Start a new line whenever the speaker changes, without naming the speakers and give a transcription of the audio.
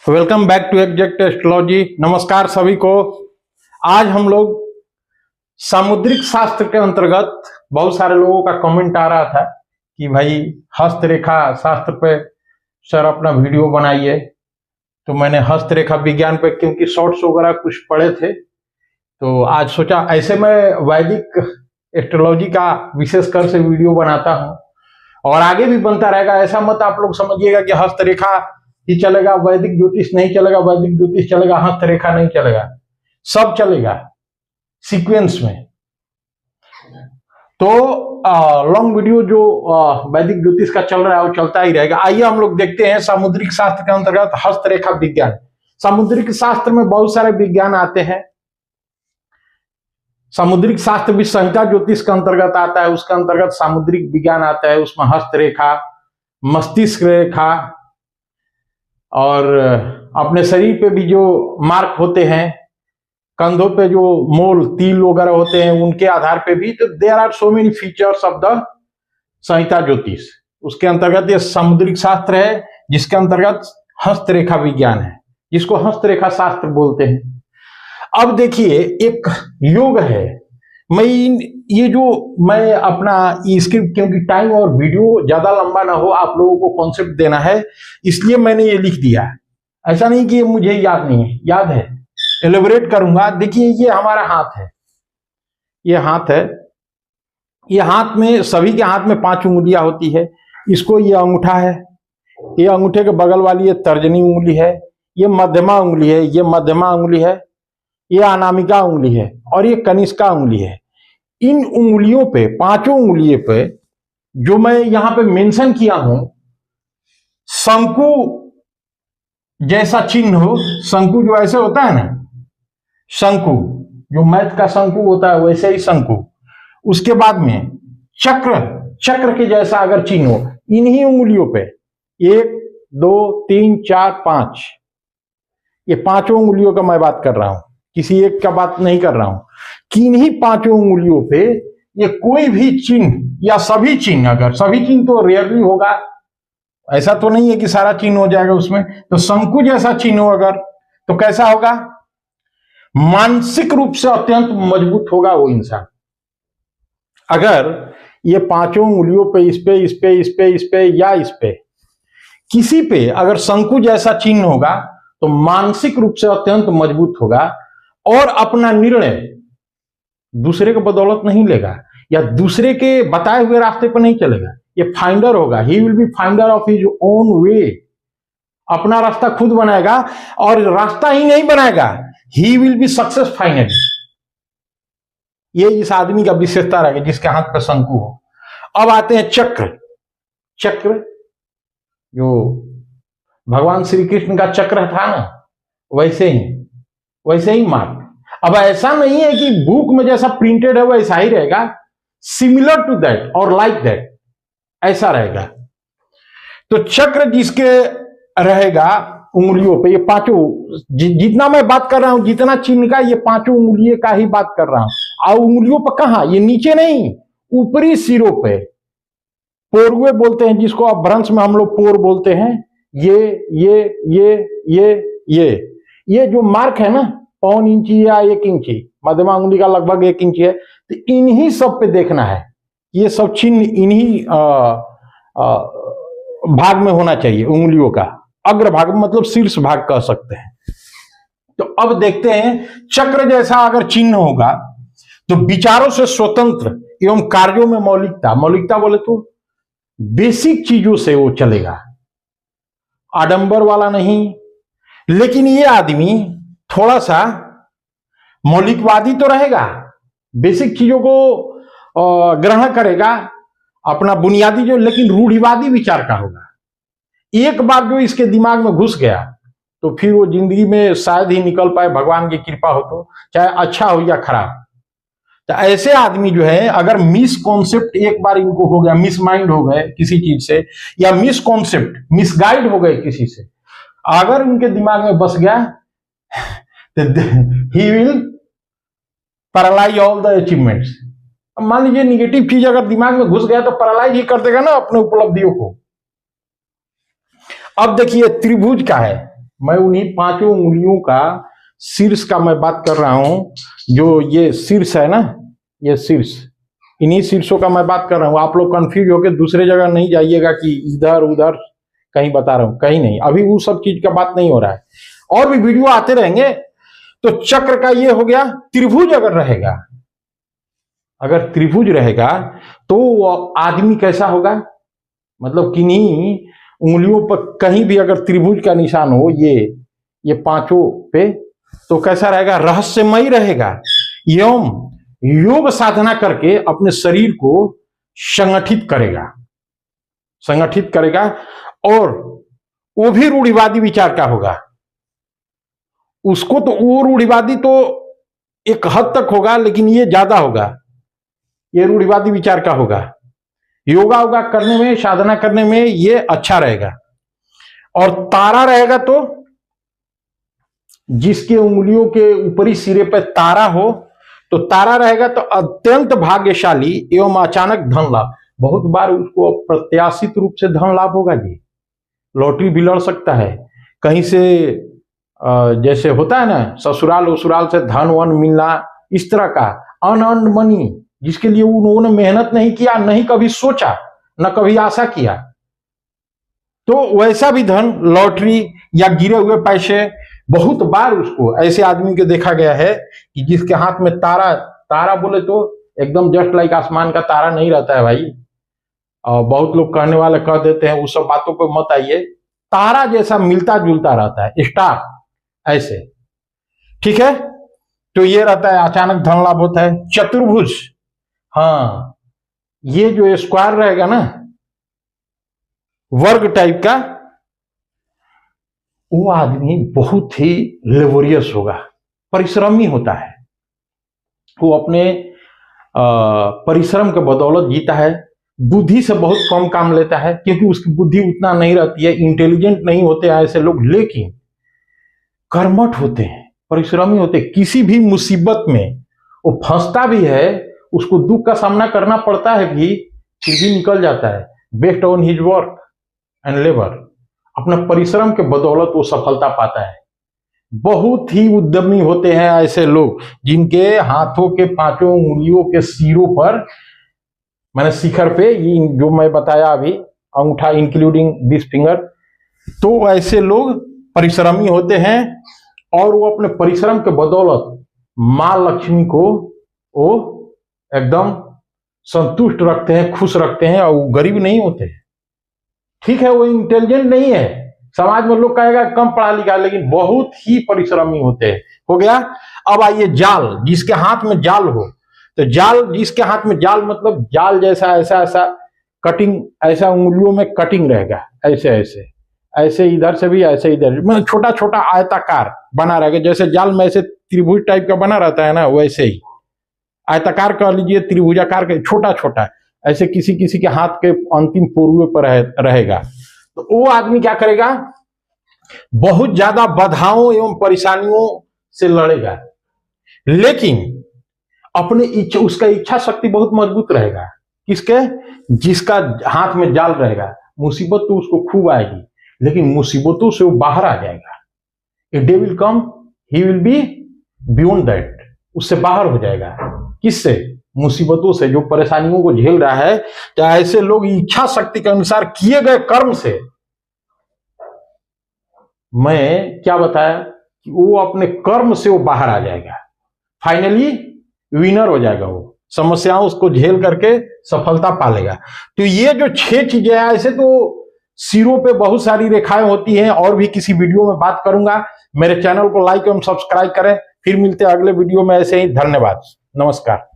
Welcome back to exact astrology. नमस्कार सभी को। आज हम लोग सामुद्रिक शास्त्र के अंतर्गत बहुत सारे लोगों का कमेंट आ रहा था कि भाई हस्तरेखा शास्त्र पे सर अपना वीडियो बनाइए। तो मैंने हस्तरेखा विज्ञान पे क्योंकि शॉर्ट्स वगैरह कुछ पढ़े थे तो आज सोचा ऐसे मैं वैदिक एस्ट्रोलॉजी का विशेषकर से वीडियो बनाता हूँ और आगे भी बनता रहेगा। ऐसा मत आप लोग समझिएगा कि हस्तरेखा ही चलेगा, वैदिक ज्योतिष नहीं चलेगा, वैदिक ज्योतिष चलेगा, हस्तरेखा नहीं चलेगा। सब चलेगा सीक्वेंस में। तो लॉन्ग वीडियो जो वैदिक ज्योतिष का चल रहा है वो चलता ही रहेगा। आइए हम लोग देखते हैं सामुद्रिक शास्त्र के अंतर्गत हस्तरेखा विज्ञान। सामुद्रिक शास्त्र में बहुत सारे विज्ञान आते हैं। सामुद्रिक शास्त्र भी संहिता ज्योतिष के अंतर्गत आता है, उसके अंतर्गत सामुद्रिक विज्ञान आता है। उसमें हस्तरेखा, मस्तिष्क रेखा और अपने शरीर पे भी जो मार्क होते हैं, कंधों पे जो मोल तिल वगैरह होते हैं, उनके आधार पे भी। तो there are so many features of the Samhita Jyotish. उसके अंतर्गत ये सामुद्रिक शास्त्र है जिसके अंतर्गत हस्तरेखा विज्ञान है, जिसको हस्तरेखा शास्त्र बोलते हैं। अब देखिए एक योग है। मैं अपना इसके क्योंकि टाइम और वीडियो ज्यादा लंबा ना हो, आप लोगों को कॉन्सेप्ट देना है, इसलिए मैंने ये लिख दिया। ऐसा नहीं कि ये मुझे याद नहीं है, याद है, एलेबोरेट करूंगा। देखिए ये हमारा हाथ है, ये हाथ है। ये हाथ में, सभी के हाथ में 5 उंगलियां होती है। इसको ये अंगूठा है, ये अंगूठे के बगल वाली ये तर्जनी उंगली है, ये मध्यमा उंगली है, ये मध्यमा उंगली है, ये अनामिका उंगली है और ये कनिष्का उंगली है। इन उंगलियों पे, 5 उंगलियों पे जो मैं यहां पे मेंशन किया हूं, शंकु जैसा चिन्ह हो। शंकु जो ऐसे होता है ना, शंकु जो मैथ का शंकु होता है वैसे ही शंकु। उसके बाद में चक्र के जैसा अगर चिन्ह हो इन्हीं उंगलियों पे, 1 2 3 4 5, ये 5 उंगलियों का मैं बात कर रहा हूं, किसी एक का बात नहीं कर रहा हूं। किन्हीं 5 उंगलियों पे ये कोई भी चिन्ह या सभी चिन्ह, अगर सभी चिन्ह तो रेयरली होगा, ऐसा तो नहीं है कि सारा चिन्ह हो जाएगा उसमें। तो शंकु जैसा चिन्ह हो अगर, तो कैसा होगा? मानसिक रूप से अत्यंत मजबूत होगा वो इंसान। अगर ये 5 उंगलियों पे, इस पे, इस पे, इस पे, इस पे या इस पे, किसी पे अगर शंकु जैसा चिन्ह होगा तो मानसिक रूप से अत्यंत मजबूत होगा और अपना निर्णय दूसरे के बदौलत नहीं लेगा या दूसरे के बताए हुए रास्ते पर नहीं चलेगा। ये फाइंडर होगा। He will be finder of his own way. अपना रास्ता खुद बनाएगा और रास्ता ही नहीं बनाएगा, he will be success finally. ये इस आदमी का विशेषता रहेगा जिसके हाथ पर शंकु हो। अब आते हैं चक्र जो भगवान श्री कृष्ण का चक्र था ना, वैसे ही मार्क। अब ऐसा नहीं है कि बुक में जैसा प्रिंटेड है वैसा ही रहेगा, सिमिलर टू दैट और लाइक दैट, ऐसा रहेगा। तो चक्र जिसके रहेगा उंगलियों पे, ये 5 जितना मैं बात कर रहा हूं, जितना चिन्ह का, ये 5 उंगलियों का ही बात कर रहा हूं। और उंगलियों पर कहां? ये नीचे नहीं, ऊपरी सिरों पे, पोरुए बोलते हैं जिसको अब भ्रंश में हम लोग पोर बोलते हैं। ये जो मार्क है ना, 1.25 इंची या 1 इंची, मध्यमा उंगली का लगभग 1 इंची है। तो इन्हीं सब पे देखना है, ये सब चिन्ह इन्हीं भाग में होना चाहिए उंगलियों का, अग्रभाग मतलब शीर्ष भाग कह सकते हैं। तो अब देखते हैं, चक्र जैसा अगर चिन्ह होगा तो विचारों से स्वतंत्र एवं कार्यों में मौलिकता बोले तो बेसिक चीजों से वो चलेगा, आडंबर वाला नहीं। लेकिन ये आदमी थोड़ा सा मौलिकवादी तो रहेगा, बेसिक चीजों को ग्रहण करेगा, अपना बुनियादी जो, लेकिन रूढ़िवादी विचार का होगा। एक बार जो इसके दिमाग में घुस गया तो फिर वो जिंदगी में शायद ही निकल पाए, भगवान की कृपा हो तो, चाहे अच्छा हो या खराब। तो ऐसे आदमी जो है, अगर मिस कॉन्सेप्ट एक बार इनको हो गया, मिस माइंड हो गए किसी चीज से, या मिस कॉन्सेप्ट, मिसगाइड हो गए किसी से, अगर उनके दिमाग में बस गया तो he will paralyse all the achievements. मान लीजिए निगेटिव चीज अगर दिमाग में घुस गया तो पैरालाइज ही कर देगा ना अपने उपलब्धियों को। अब देखिए त्रिभुज का है, मैं उन्हीं 5 उंगलियों का शीर्ष का मैं बात कर रहा हूं। जो ये शीर्ष है ना, ये शीर्ष, इन्हीं शीर्षों का मैं बात कर रहा हूं। आप लोग कंफ्यूज होकर दूसरे जगह नहीं जाइएगा कि इधर उधर कहीं बता रहा हूं, कहीं नहीं। अभी वो सब चीज का बात नहीं हो रहा है, और भी वीडियो आते रहेंगे। तो चक्र का ये हो गया। त्रिभुज अगर रहेगा, अगर त्रिभुज रहेगा तो आदमी कैसा होगा, मतलब किन्हीं उंगलियों पर कहीं भी अगर त्रिभुज का निशान हो, ये 5 पे, तो कैसा रहेगा, रहस्यमयी रहेगा एवं योग साधना करके अपने शरीर को संगठित करेगा। और वो भी रूढ़िवादी विचार का होगा। उसको तो वो रूढ़िवादी तो एक हद तक होगा, लेकिन ये ज्यादा होगा, ये रूढ़िवादी विचार का होगा। योगा वोगा करने में, साधना करने में ये अच्छा रहेगा। और तारा रहेगा तो जिसके उंगलियों के ऊपरी सिरे पर तारा हो, तो तारा रहेगा तो अत्यंत भाग्यशाली एवं अचानक धन लाभ। बहुत बार उसको अप्रत्याशित रूप से धन लाभ होगा जी। लॉटरी भी लड़ सकता है कहीं से, जैसे होता है ना ससुराल उसुराल से धन वन मिलना, इस तरह का अनअर्न्ड मनी, जिसके लिए उन्होंने मेहनत नहीं किया, नहीं कभी सोचा, न कभी आशा किया, तो वैसा भी धन, लॉटरी या गिरे हुए पैसे, बहुत बार उसको ऐसे आदमी के देखा गया है कि जिसके हाथ में तारा बोले तो एकदम जस्ट लाइक आसमान का तारा नहीं रहता है भाई। और बहुत लोग कहने वाले कह देते हैं, उस सब बातों पे मत आइए। तारा जैसा मिलता जुलता रहता है, स्टार ऐसे, ठीक है। तो ये रहता है, अचानक धन लाभ होता है। चतुर्भुज, हाँ, ये जो स्क्वायर रहेगा ना, वर्ग टाइप का, वो आदमी बहुत ही लेबोरियस होगा, परिश्रमी होता है। वो अपने परिश्रम के बदौलत जीता है। बुद्धि से बहुत कम काम लेता है, क्योंकि उसकी बुद्धि उतना नहीं रहती है, इंटेलिजेंट नहीं होते हैं ऐसे लोग, लेकिन कर्मठ होते हैं, परिश्रमी होते हैं। किसी भी मुसीबत में वो फंसता भी है, उसको दुख का सामना करना पड़ता है भी, फिर भी निकल जाता है। Based on his work and labour, अपना परिश्रम के बदौलत वो सफलता पाता है। बहुत ही उद्यमी होते हैं ऐसे लोग, जिनके हाथों के 5 उंगलियों के सिरों पर, मैंने शिखर पे, ये जो मैं बताया अभी, अंगूठा इंक्लूडिंग दिस फिंगर, तो ऐसे लोग परिश्रमी होते हैं। और वो अपने परिश्रम के बदौलत मां लक्ष्मी को वो एकदम संतुष्ट रखते हैं, खुश रखते हैं, और वो गरीब नहीं होते। ठीक है, वो इंटेलिजेंट नहीं है, समाज में लोग कहेगा कम पढ़ा लिखा, लेकिन बहुत ही परिश्रमी होते हैं। हो गया। अब आइए जाल, जिसके हाथ में जाल हो, तो जाल, जिसके हाथ में जाल मतलब जाल जैसा ऐसा कटिंग, ऐसा उंगलियों में कटिंग रहेगा, ऐसे इधर से भी, ऐसे इधर, मतलब छोटा छोटा आयताकार बना रहेगा। जैसे जाल में ऐसे त्रिभुज टाइप का बना रहता है ना, वैसे ही आयताकार कह लीजिए, त्रिभुजाकार का छोटा छोटा, ऐसे किसी किसी के हाथ के अंतिम पोरुए पर रहेगा। तो वो आदमी क्या करेगा, बहुत ज्यादा बाधाओं एवं परेशानियों से लड़ेगा, लेकिन अपने इच्छा, उसका इच्छा शक्ति बहुत मजबूत रहेगा। किसके, जिसका हाथ में जाल रहेगा। मुसीबत तो उसको खूब आएगी, लेकिन मुसीबतों से वो बाहर आ जाएगा। A day will come, he will be beyond that, उससे बाहर हो जाएगा। किससे, मुसीबतों से, जो परेशानियों को झेल रहा है। तो ऐसे लोग इच्छा शक्ति के अनुसार किए गए कर्म से, मैं क्या बताया कि वो अपने कर्म से वो बाहर आ जाएगा, फाइनली विनर हो जाएगा। वो समस्याओं उसको झेल करके सफलता पालेगा। तो ये जो 6 चीजें हैं, ऐसे तो सिरों पे बहुत सारी रेखाएं होती हैं, और भी किसी वीडियो में बात करूंगा। मेरे चैनल को लाइक एवं सब्सक्राइब करें। फिर मिलते हैं अगले वीडियो में ऐसे ही। धन्यवाद, नमस्कार।